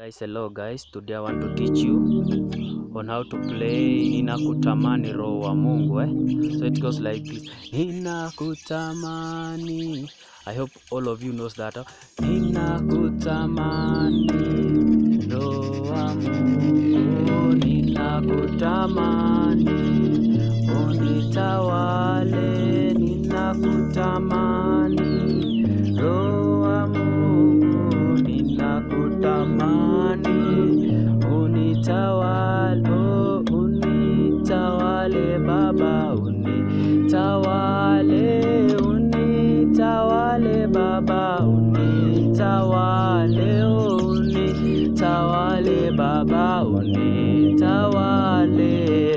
Guys, hello guys, today I want to teach you on how to play Ninakutamani Roho wa Mungu So it goes like this. Ninakutamani. I hope all of you knows that. Ninakutamani Roho wa Mungu, ninakutamani unitawale, ninakutamani Roho wa Mungu, ninakutamani unitawale, unitawale Baba, unitawale, unitawale Baba, unitawale, unitawale Baba, unitawale,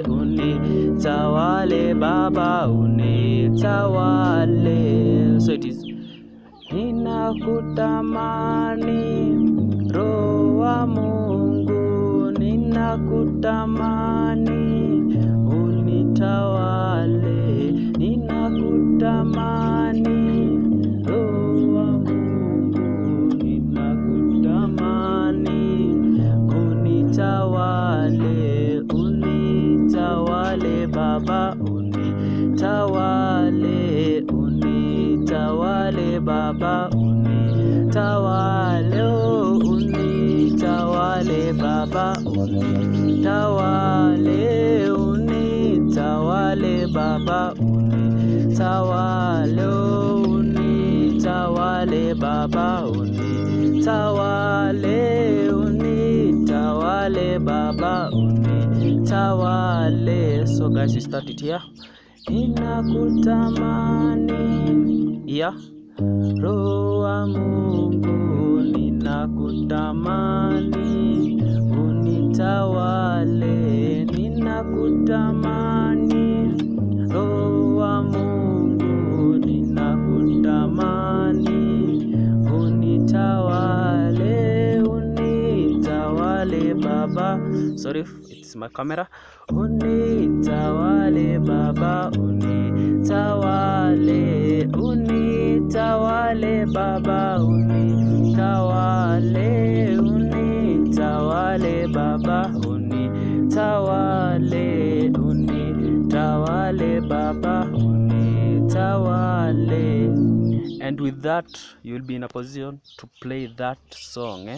unitawale Baba, unitawale. So it is ninakutamani Roho wa Mungu, ninakutamani unitawale, ninakutamani Roho wa Mungu, ninakutamani unitawale, unitawale Baba, unitawale, unitawale Baba, unitawale, unitawale Baba, unitawale, unitawale Baba, unitawale, unitawale Baba, unitawale, unitawale Baba, unitawale. So guys, we start it here. Ninakutamani, yeah. Roho wa Mungu, ninakutamani unitawale, ninakutamani Roho wa Mungu, ninakutamani unitawale, unitawale Baba. Sorry, it's my camera. Unitawale Baba, unitawale, unitawale Baba, unitawale, unitawale Baba, unitawale, unitawale Baba, unitawale. And with that, you will be in a position to play that song,